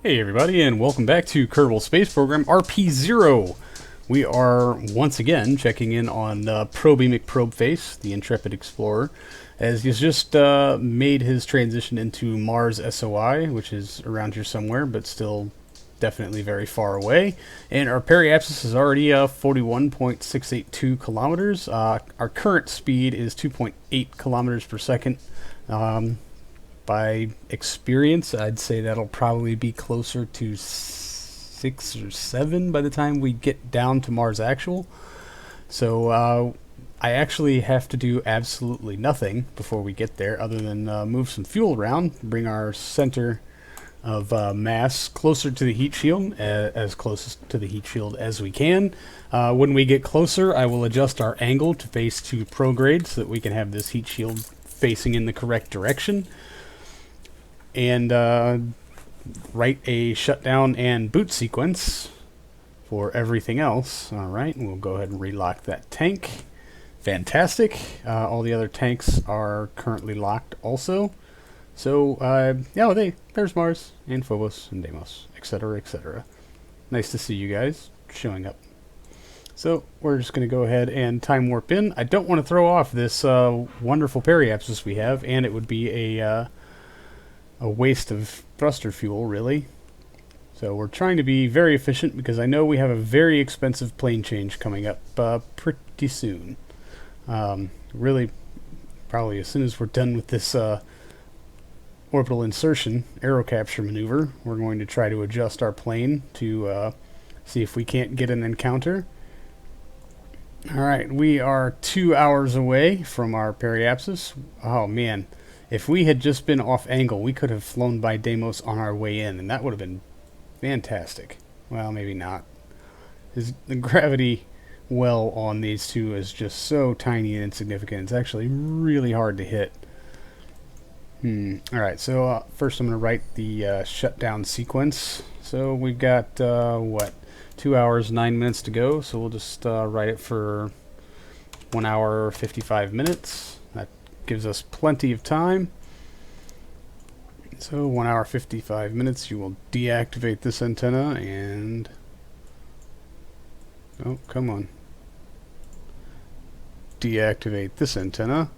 Hey everybody, and welcome back to Kerbal Space Program RP-0. We are once again checking in on Probie McProbeface, the Intrepid explorer, as he's just made his transition into Mars SOI, which is around here somewhere, but still definitely very far away. And our periapsis is already 41.682 kilometers. Our current speed is 2.8 kilometers per second. By experience, I'd say that'll probably be closer to 6 or 7 by the time we get down to Mars Actual. So I actually have to do absolutely nothing before we get there other than move some fuel around, bring our center of mass closer to the heat shield, as close to the heat shield as we can. When we get closer, I will adjust our angle to face to prograde so that we can have this heat shield facing in the correct direction. And write a shutdown and boot sequence for everything else. Alright, we'll go ahead and relock that tank. Fantastic. All the other tanks are currently locked also. So, yeah, there's Mars, and Phobos, and Deimos, etc., etc. Nice to see you guys showing up. So, we're just going to go ahead and time warp in. I don't want to throw off this wonderful periapsis we have, and it would be a waste of thruster fuel, really. So we're trying to be very efficient because I know we have a very expensive plane change coming up pretty soon. Really, probably as soon as we're done with this orbital insertion aero capture maneuver, we're going to try to adjust our plane to see if we can't get an encounter. Alright, we are 2 hours away from our periapsis. Oh man. If we had just been off angle, we could have flown by Deimos on our way in, and that would have been fantastic. Well, maybe not. The gravity well on these two is just so tiny and insignificant. It's actually really hard to hit. Alright, so first I'm going to write the shutdown sequence. So we've got, 2 hours, 9 minutes to go, so we'll just write it for 1 hour, 55 minutes. Gives us plenty of time. So 1 hour 55 minutes, you will deactivate this antenna and oh, come on, deactivate this antenna,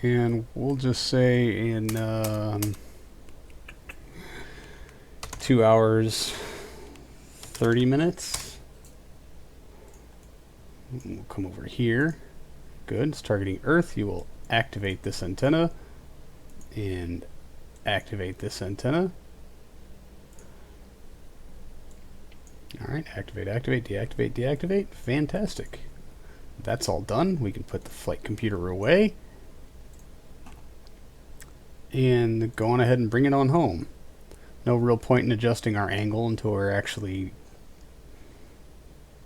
and we'll just say in 2 hours 30 minutes we'll come over here. Good, it's targeting Earth. You will activate this antenna and activate this antenna. Alright, activate, activate, deactivate, deactivate. Fantastic. That's all done. We can put the flight computer away and go on ahead and bring it on home. No real point in adjusting our angle until we're actually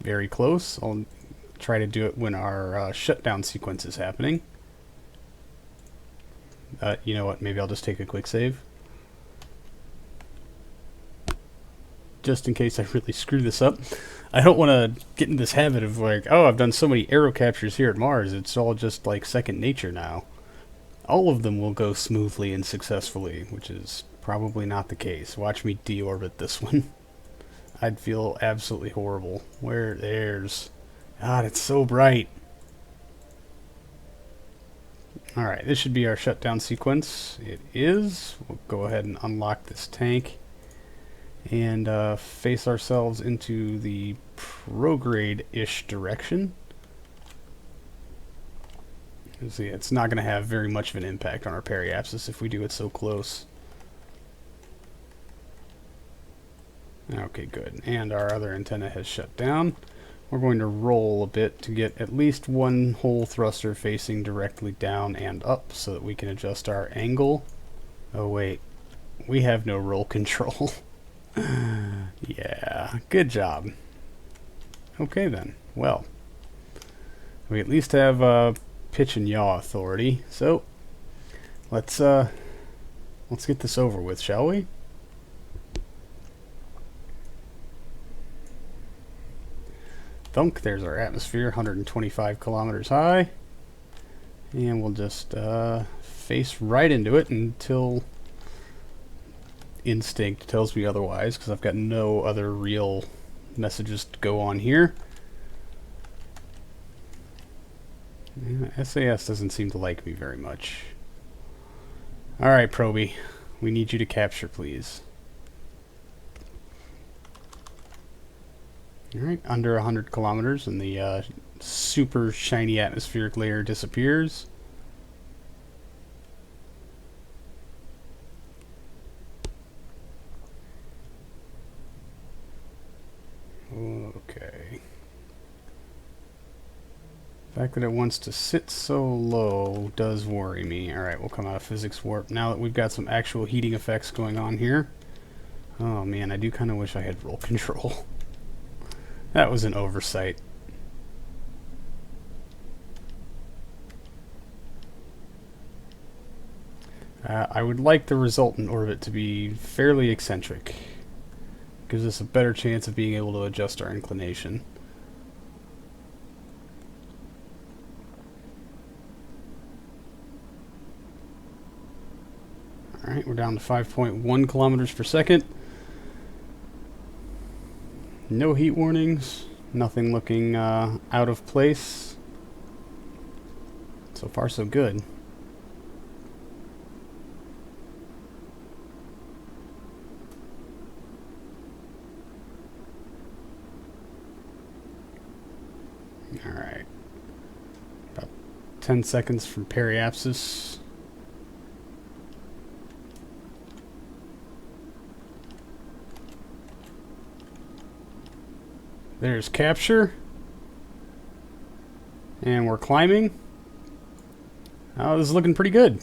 very close. I'll try to do it when our shutdown sequence is happening. You know what, maybe I'll just take a quick save. Just in case I really screw this up. I don't want to get in this habit of like, oh, I've done so many aero captures here at Mars, it's all just like second nature now. All of them will go smoothly and successfully, which is probably not the case. Watch me deorbit this one. I'd feel absolutely horrible. There's... God, it's so bright. Alright, this should be our shutdown sequence. It is. We'll go ahead and unlock this tank and face ourselves into the prograde-ish direction. You see, it's not going to have very much of an impact on our periapsis if we do it so close. Okay, good. And our other antenna has shut down. We're going to roll a bit to get at least one whole thruster facing directly down and up so that we can adjust our angle. Oh wait, we have no roll control. Yeah, good job. Okay then, well, we at least have pitch and yaw authority, so let's get this over with, shall we? Thunk, there's our atmosphere, 125 kilometers high. And we'll just face right into it until instinct tells me otherwise, because I've got no other real messages to go on here. Yeah, SAS doesn't seem to like me very much. Alright, Probie. We need you to capture, please. Alright, under 100 kilometers, and the super shiny atmospheric layer disappears. Okay. The fact that it wants to sit so low does worry me. Alright, we'll come out of physics warp now that we've got some actual heating effects going on here. Oh man, I do kind of wish I had roll control. That was an oversight. I would like the resultant orbit to be fairly eccentric. Gives us a better chance of being able to adjust our inclination. Alright, we're down to 5.1 kilometers per second. No heat warnings, nothing looking out of place. So far so good. Alright. About 10 seconds from periapsis. There's capture. And we're climbing. Oh, this is looking pretty good.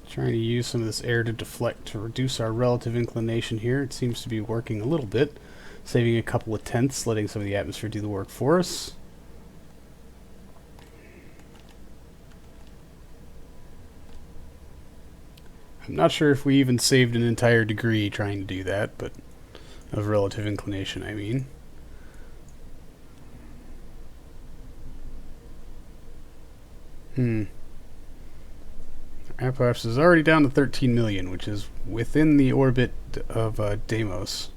Trying to use some of this air to deflect to reduce our relative inclination here. It seems to be working a little bit, saving a couple of tenths, letting some of the atmosphere do the work for us. I'm not sure if we even saved an entire degree trying to do that, but of relative inclination, I mean. Apoapsis is already down to 13 million, which is within the orbit of Deimos.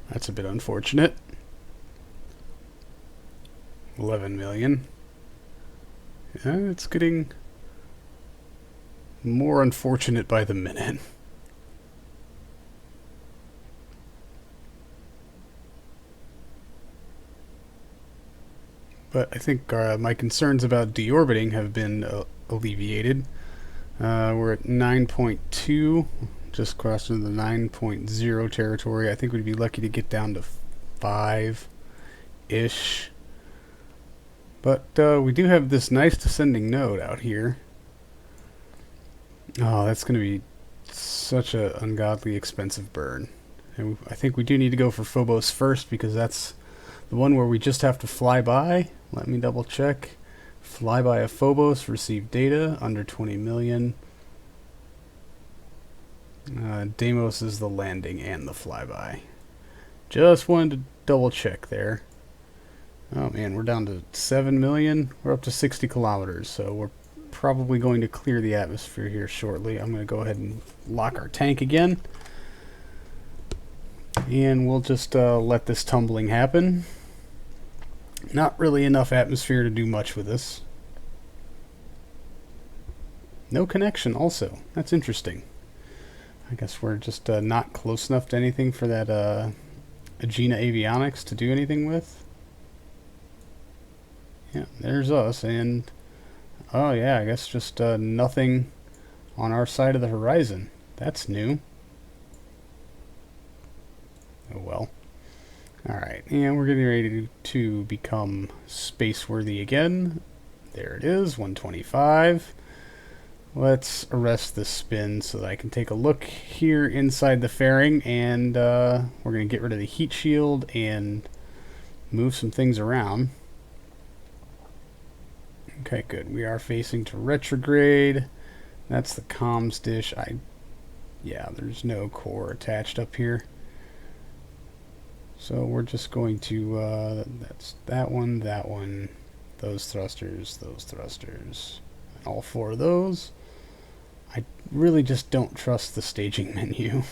That's a bit unfortunate. 11 million. Yeah, it's getting more unfortunate by the minute. But I think my concerns about deorbiting have been alleviated. We're at 9.2, just crossed into the 9.0 territory. I think we'd be lucky to get down to 5-ish. But we do have this nice descending node out here. Oh, that's going to be such an ungodly expensive burn. And I think we do need to go for Phobos first, because that's the one where we just have to fly by. Let me double check. Flyby of Phobos, receive data, under 20 million. Deimos is the landing and the flyby. Just wanted to double check there. Oh man, we're down to 7 million. We're up to 60 kilometers, so we're probably going to clear the atmosphere here shortly. I'm going to go ahead and lock our tank again. And we'll just let this tumbling happen. Not really enough atmosphere to do much with this. No connection also. That's interesting. I guess we're just not close enough to anything for that Agena avionics to do anything with. Yeah, there's us, and oh yeah, I guess just nothing on our side of the horizon. That's new. Oh well. Alright, and we're getting ready to become space-worthy again. There it is, 125. Let's arrest this spin so that I can take a look here inside the fairing, and we're going to get rid of the heat shield and move some things around. Okay, good. We are facing to retrograde. That's the comms dish. I Yeah, there's no core attached up here. So we're just going to, that's that one, those thrusters, and all 4 of those. I really just don't trust the staging menu.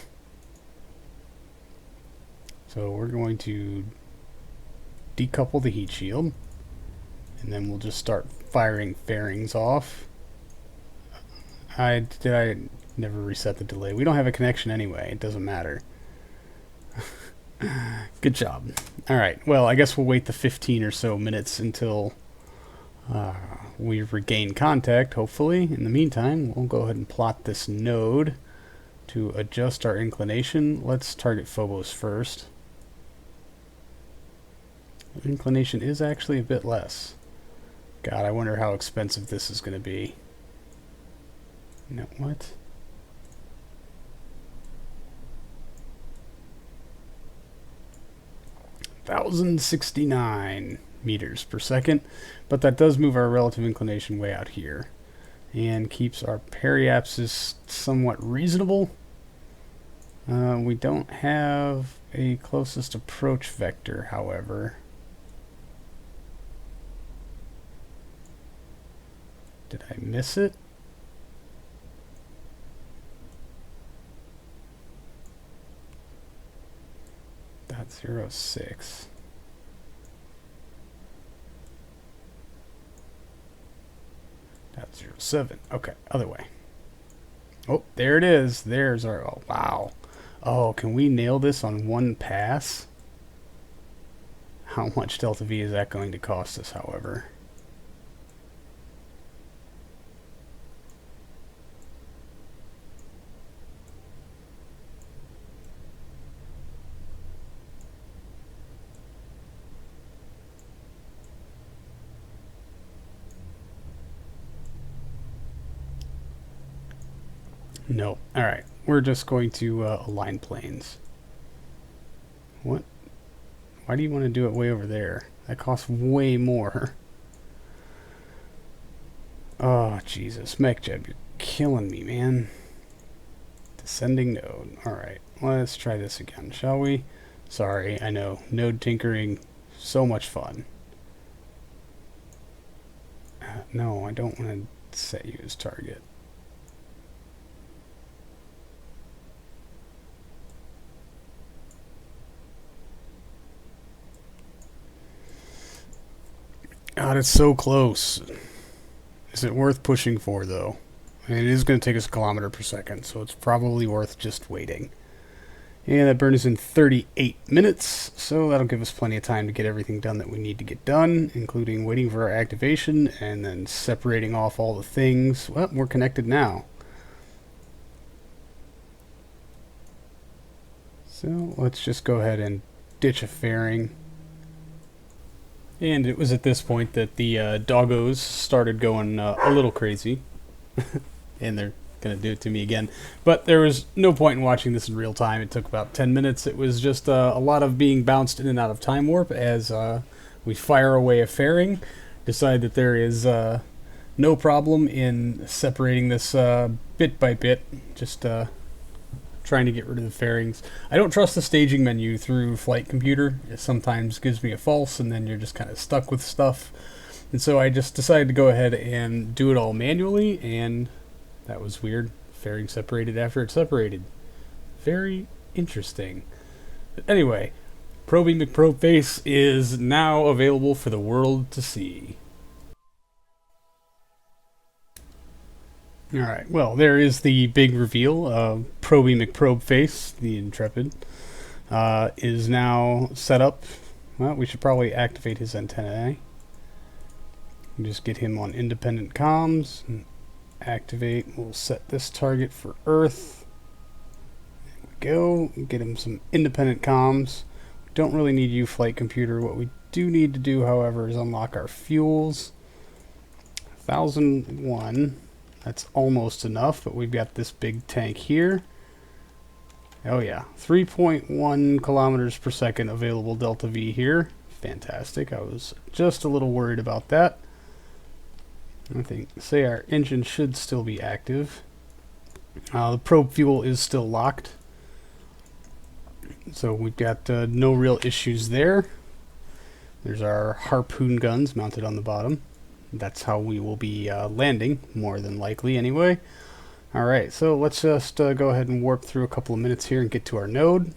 So we're going to decouple the heat shield, and then we'll just start firing fairings off. I never reset the delay. We don't have a connection anyway. It doesn't matter. Good job. Alright, well, I guess we'll wait the 15 or so minutes until we regain contact, hopefully. In the meantime, we'll go ahead and plot this node to adjust our inclination. Let's target Phobos first. The inclination is actually a bit less. God, I wonder how expensive this is going to be. No, what? $1,069 meters per second, but that does move our relative inclination way out here and keeps our periapsis somewhat reasonable. We don't have a closest approach vector, however. Did I miss it? .06. .07. Okay, other way. Oh, there it is. There's our... Oh, wow. Oh, can we nail this on one pass? How much delta V is that going to cost us, however? No. Alright. We're just going to align planes. What? Why do you want to do it way over there? That costs way more. Oh, Jesus. MechJeb, you're killing me, man. Descending node. Alright. Let's try this again, shall we? Sorry, I know. Node tinkering. So much fun. No, I don't want to set you as target. God, it's so close. Is it worth pushing for, though? I mean, it is going to take us a kilometer per second, so it's probably worth just waiting. And that burn is in 38 minutes, so that'll give us plenty of time to get everything done that we need to get done, including waiting for our activation and then separating off all the things. Well, we're connected now. So let's just go ahead and ditch a fairing. And it was at this point that the doggos started going a little crazy. And they're going to do it to me again. But there was no point in watching this in real time. It took about 10 minutes. It was just a lot of being bounced in and out of time warp as we fire away a fairing. Decide that there is no problem in separating this bit by bit. Just trying to get rid of the fairings. I don't trust the staging menu through Flight Computer. It sometimes gives me a false, and then you're just kind of stuck with stuff. And so I just decided to go ahead and do it all manually, and that was weird. Fairing separated after it separated. Very interesting. But anyway, Probie McProbeface is now available for the world to see. Alright, well, there is the big reveal of Probie McProbeface, the Intrepid, is now set up. Well, we should probably activate his antennae. Just get him on independent comms. And activate. We'll set this target for Earth. There we go. Get him some independent comms. We don't really need you, Flight Computer. What we do need to do, however, is unlock our fuels. 1001. That's almost enough, but we've got this big tank here. Oh yeah, 3.1 kilometers per second available delta V here. Fantastic. I was just a little worried about that. I think, say our engine should still be active. The probe fuel is still locked, so we've got no real issues there. There's our harpoon guns mounted on the bottom. That's how we will be landing, more than likely anyway. Alright, so let's just go ahead and warp through a couple of minutes here and get to our node.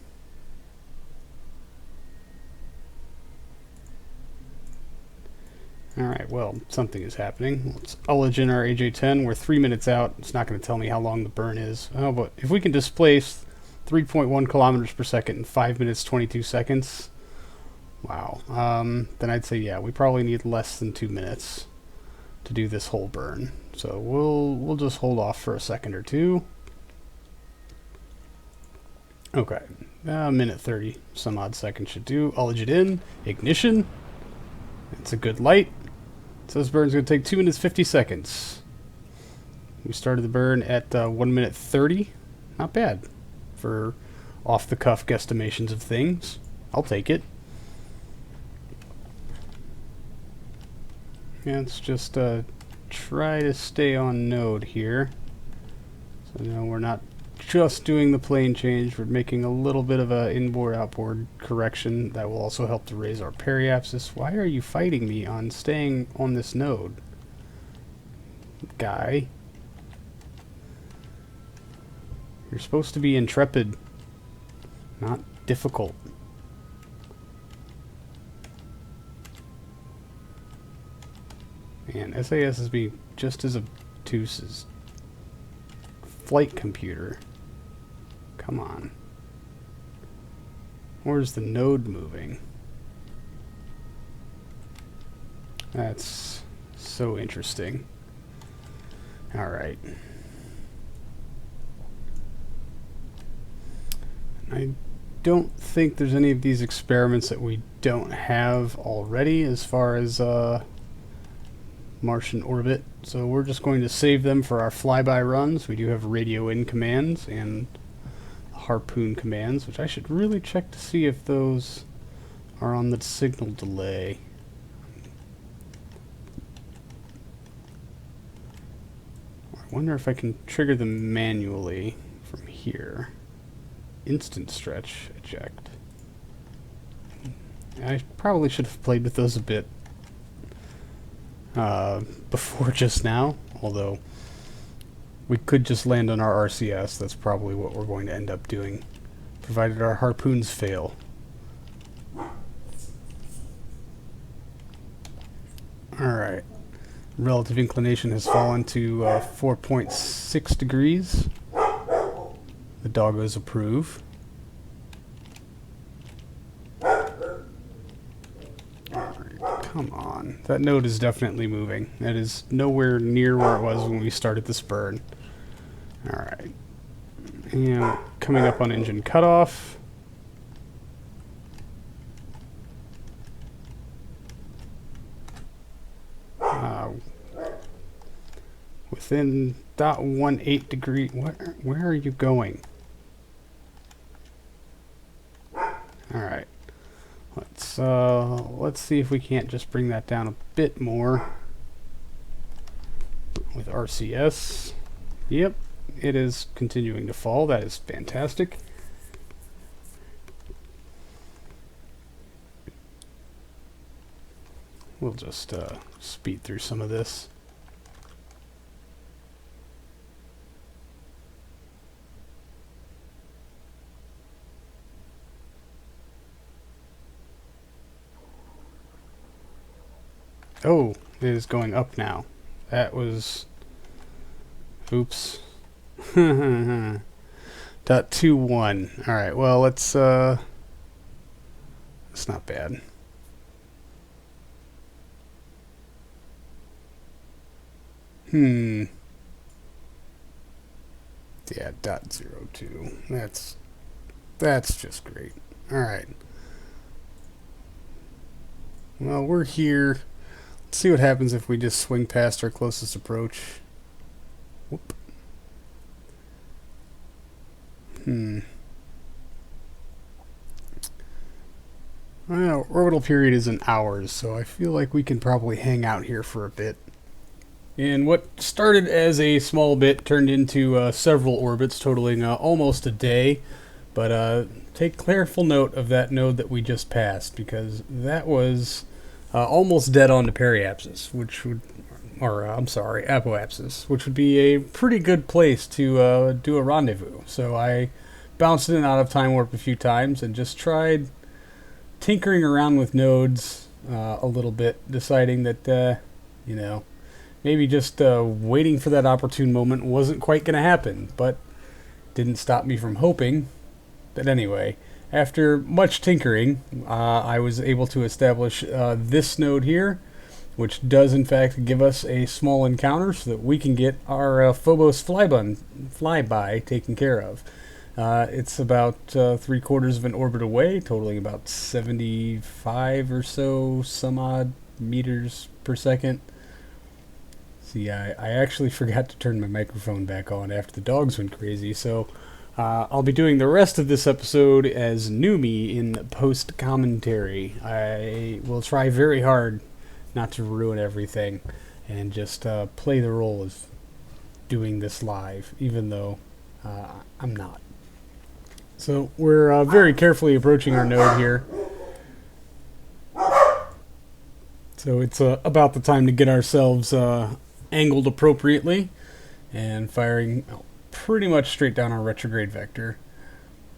Alright, well, something is happening. Let's ullage in our AJ10. We're 3 minutes out. It's not going to tell me how long the burn is. Oh, but if we can displace 3.1 kilometers per second in 5 minutes 22 seconds, wow. Then I'd say, yeah, we probably need less than 2 minutes to do this whole burn. So we'll just hold off for a second or two. Okay, a minute 30 some odd seconds should do. Ullage it in. Ignition. It's a good light. So this burn's going to take 2 minutes 50 seconds. We started the burn at 1 minute 30. Not bad for off-the-cuff guesstimations of things. I'll take it. Yeah, let's just try to stay on node here. So no, we're not just doing the plane change. We're making a little bit of a inboard-outboard correction that will also help to raise our periapsis. Why are you fighting me on staying on this node, guy? You're supposed to be intrepid, not difficult. And SAS is being just as obtuse as flight computer. Come on. Where's the node moving? That's so interesting. Alright. I don't think there's any of these experiments that we don't have already as far as Martian orbit, so we're just going to save them for our flyby runs. We do have radio in commands and harpoon commands, which I should really check to see if those are on the signal delay. I wonder if I can trigger them manually from here. Instant stretch eject. I probably should have played with those a bit before just now, although we could just land on our RCS. That's probably what we're going to end up doing, provided our harpoons fail. Alright. Relative inclination has fallen to 4.6 degrees. The doggos approve. Come on. That node is definitely moving. That is nowhere near where it was when we started this burn. Alright. And coming up on engine cutoff. Within 0.18 degree. Where are you going? Alright. Let's see if we can't just bring that down a bit more with RCS. Yep, it is continuing to fall. That is fantastic. We'll just speed through some of this. Oh, it is going up now. That was... Oops. .21. Alright, well, let's... That's not bad. Yeah, .02. That's just great. Alright. Well, we're here. Let's see what happens if we just swing past our closest approach. Whoop. Well, orbital period is in hours, so I feel like we can probably hang out here for a bit. And what started as a small bit turned into several orbits totaling almost a day. But take careful note of that node that we just passed, because that was almost dead on to periapsis, which would, or I'm sorry, apoapsis, which would be a pretty good place to do a rendezvous. So I bounced in and out of time warp a few times and just tried tinkering around with nodes a little bit, deciding that, you know, maybe just waiting for that opportune moment wasn't quite going to happen, but didn't stop me from hoping. But anyway, after much tinkering, I was able to establish this node here, which does in fact give us a small encounter so that we can get our Phobos flyby taken care of. It's about 3/4 of an orbit away, totaling about 75 or so some odd meters per second. See, I actually forgot to turn my microphone back on after the dogs went crazy, so I'll be doing the rest of this episode as new me in post-commentary. I will try very hard not to ruin everything and just play the role of doing this live, even though I'm not. So we're very carefully approaching our node here. So it's about the time to get ourselves angled appropriately and firing pretty much straight down our retrograde vector,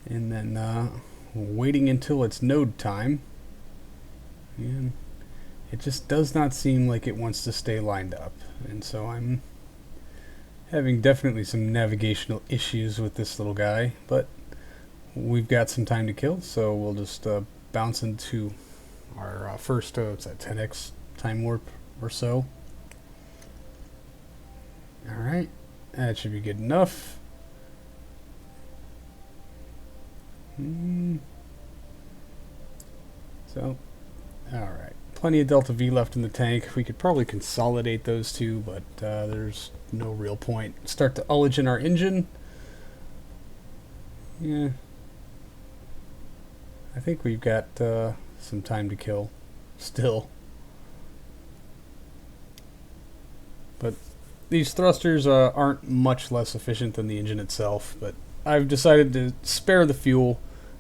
and then waiting until it's node time. And it just does not seem like it wants to stay lined up, and so I'm having definitely some navigational issues with this little guy, but we've got some time to kill, so we'll just bounce into our first what's that, 10x time warp or so. Alright, that should be good enough. So, alright. Plenty of delta V left in the tank. We could probably consolidate those two, but there's no real point. Start to ullage in our engine. Yeah. I think we've got some time to kill still. But these thrusters aren't much less efficient than the engine itself, but I've decided to spare the fuel.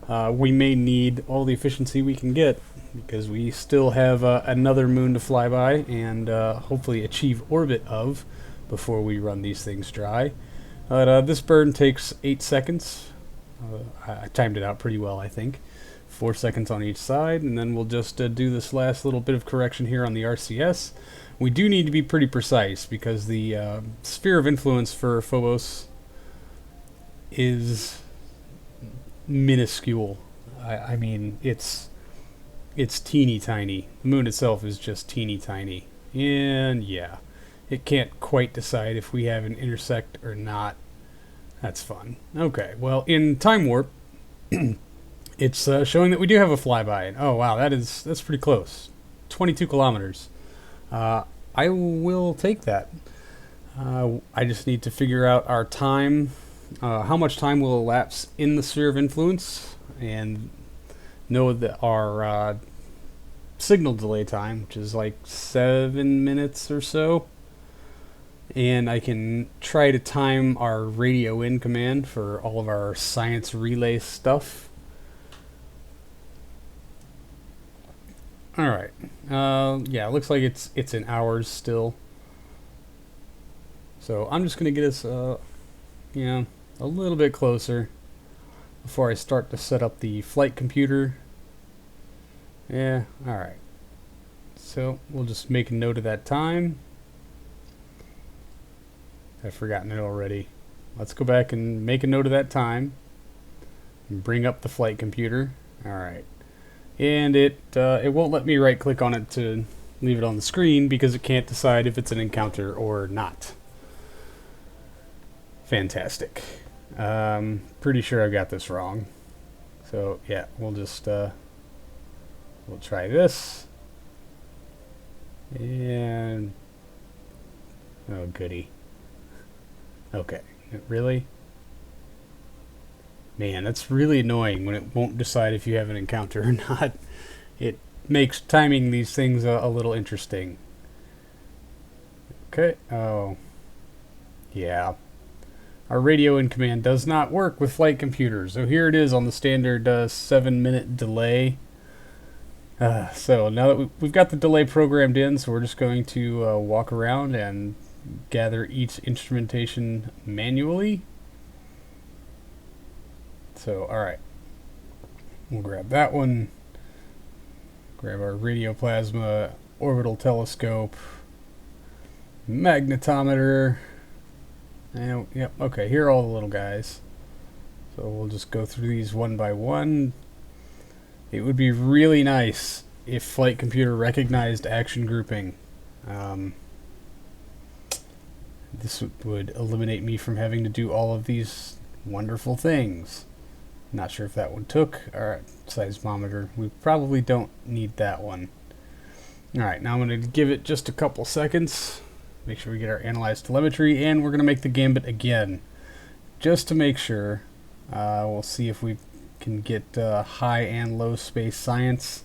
We may need all the efficiency we can get, because we still have another moon to fly by and hopefully achieve orbit of before we run these things dry. But this burn takes 8 seconds. I timed it out pretty well, I think. 4 seconds on each side, and then we'll just do this last little bit of correction here on the RCS. We do need to be pretty precise, because the sphere of influence for Phobos is minuscule. I mean, it's teeny tiny. The moon itself is just teeny tiny. And yeah, it can't quite decide if we have an intersect or not. That's fun. Okay, well, in time warp, it's showing that we do have a flyby. Oh wow, that's pretty close. 22 kilometers. I will take that. I just need to figure out our time, how much time will elapse in the sphere of influence, and know that our signal delay time, which is like 7 minutes or so, and I can try to time our radio in command for all of our science relay stuff. Alright, yeah, it looks like it's in hours still. So I'm just going to get us, you know, a little bit closer before I start to set up the flight computer. Yeah, alright. So we'll just make a note of that time. I've forgotten it already. Let's go back and make a note of that time. And bring up the flight computer. Alright. And it won't let me right click on it to leave it on the screen because it can't decide if it's an encounter or not. Fantastic. Pretty sure I got this wrong. So yeah, we'll just we'll try this. And oh goody. Okay, really? Man, that's really annoying when it won't decide if you have an encounter or not. It makes timing these things a little interesting. Okay. Oh. Yeah. Our radio in command does not work with flight computers. So here it is on the standard 7-minute delay. So now that we've got the delay programmed in, so we're just going to walk around and gather each instrumentation manually. So, alright. We'll grab that one. Grab our radioplasma, orbital telescope, magnetometer. And, yep, okay, here are all the little guys. So we'll just go through these one by one. It would be really nice if Flight Computer recognized action grouping. This would eliminate me from having to do all of these wonderful things. Not sure if that one took. Alright, seismometer. We probably don't need that one. Alright, now I'm going to give it just a couple seconds. Make sure we get our analyzed telemetry, and we're going to make the gambit again. Just to make sure. We'll see if we can get high and low space science.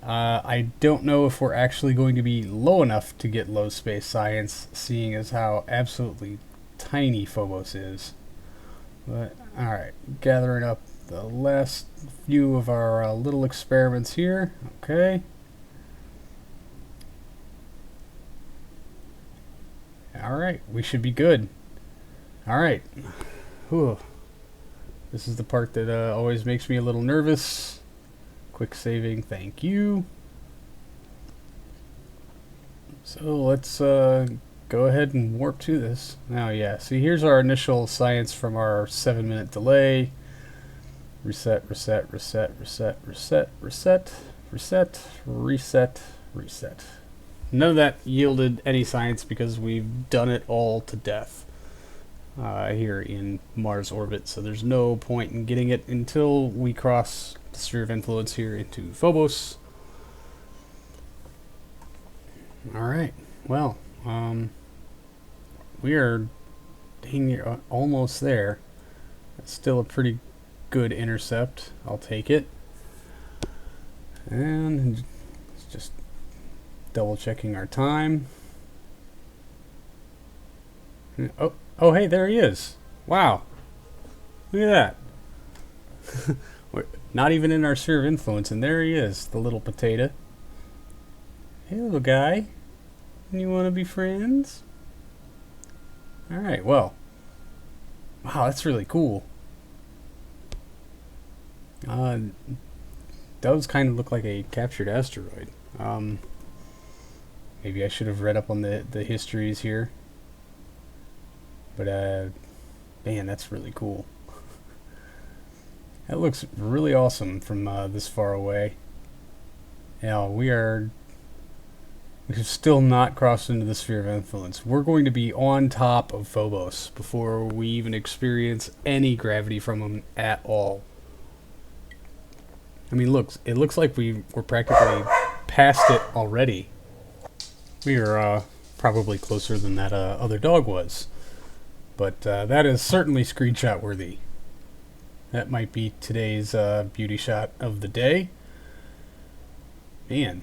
I don't know if we're actually going to be low enough to get low space science, seeing as how absolutely tiny Phobos is. But, alright, gathering up the last few of our little experiments here. Okay. Alright, we should be good. Alright. Whew. This is the part that always makes me a little nervous. Quick saving, thank you. So let's go ahead and warp to this. Now, yeah, see, here's our initial science from our 7-minute delay. Reset, reset, reset, reset, reset, reset, reset, reset, reset. None of that yielded any science because we've done it all to death here in Mars orbit. So there's no point in getting it until we cross the sphere of influence here into Phobos. Alright, well, we are dang near almost there. That's still a pretty good intercept. I'll take it. And just double checking our time. Oh, hey, there he is. Wow. Look at that. We're not even in our sphere of influence, and there he is, the little potato. Hey, little guy. You want to be friends? Alright, well. Wow, that's really cool. Does kind of look like a captured asteroid. Maybe I should have read up on the histories here. But, man, that's really cool. That looks really awesome from this far away. Now, we've still not crossed into the sphere of influence. We're going to be on top of Phobos before we even experience any gravity from them at all. I mean, it looks like we're practically past it already. We are probably closer than that other dog was. But that is certainly screenshot worthy. That might be today's beauty shot of the day. Man,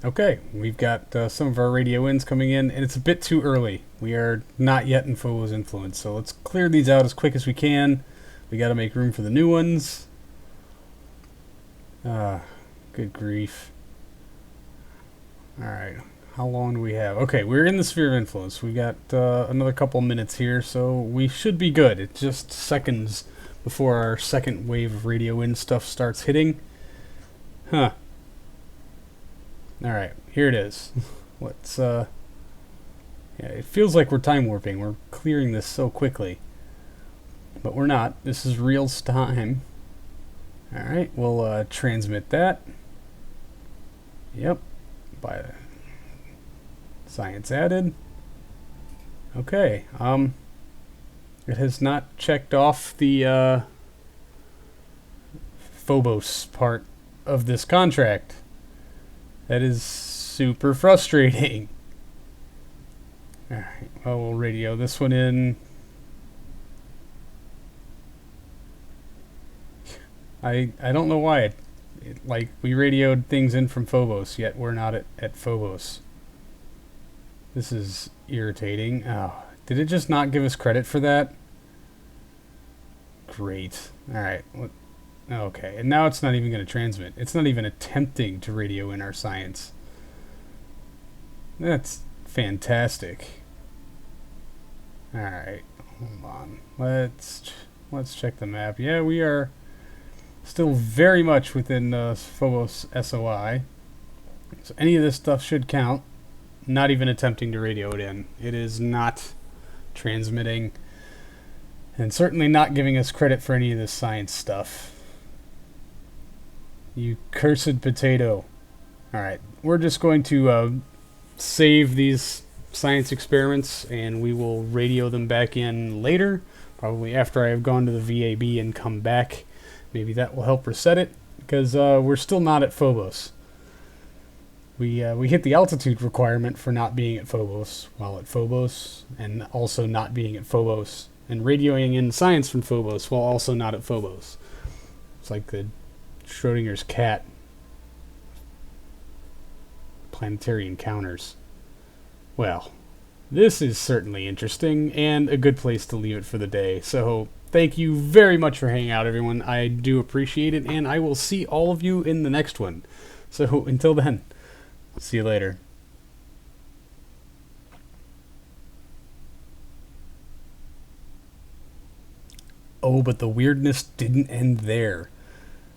okay, we've got some of our radio ins coming in, and it's a bit too early. We are not yet in Phobos influence, so let's clear these out as quick as we can. We got to make room for the new ones. Good grief. Alright, how long do we have? Okay, we're in the sphere of influence. We got another couple minutes here, so we should be good. It's just seconds before our second wave of radio in stuff starts hitting. Huh. Alright, here it is. Let's, yeah, it feels like we're time warping. We're clearing this so quickly. But we're not. This is real time. Alright, we'll transmit that. Yep. By science added. Okay, it has not checked off the Phobos part of this contract. That is super frustrating. Alright, well, we'll radio this one in. I don't know why like, we radioed things in from Phobos, yet we're not at Phobos. This is irritating. Oh, did it just not give us credit for that? Great. Alright. Okay, and now it's not even going to transmit. It's not even attempting to radio in our science. That's fantastic. Alright, hold on. Let's check the map. Yeah, we are still very much within Phobos SOI. So any of this stuff should count. Not even attempting to radio it in. It is not transmitting, and certainly not giving us credit for any of this science stuff. You cursed potato. Alright, we're just going to save these science experiments, and we will radio them back in later, probably after I have gone to the VAB and come back. Maybe that will help reset it, because we're still not at Phobos. We hit the altitude requirement for not being at Phobos while at Phobos, and also not being at Phobos, and radioing in science from Phobos while also not at Phobos. It's like the Schrodinger's cat. Planetary encounters. Well, this is certainly interesting, and a good place to leave it for the day. So, thank you very much for hanging out, everyone. I do appreciate it, and I will see all of you in the next one. So, until then, see you later. Oh, but the weirdness didn't end there.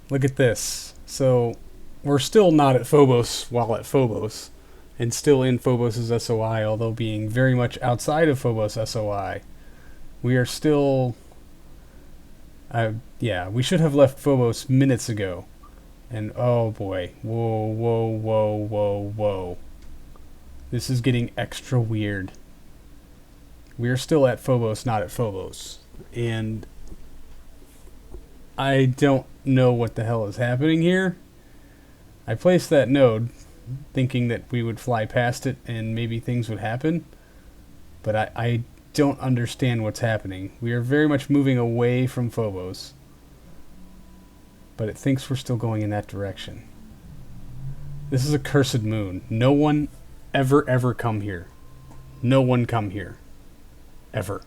Look at this. So, we're still not at Phobos while at Phobos, and still in Phobos' SOI, although being very much outside of Phobos SOI. We are still... yeah, we should have left Phobos minutes ago. And oh boy, whoa, whoa, whoa, whoa, whoa. This is getting extra weird. We are still at Phobos, not at Phobos. And I don't know what the hell is happening here. I placed that node thinking that we would fly past it and maybe things would happen. But I don't understand what's happening. We are very much moving away from Phobos. But it thinks we're still going in that direction. This is a cursed moon. No one ever come here. No one come here. Ever.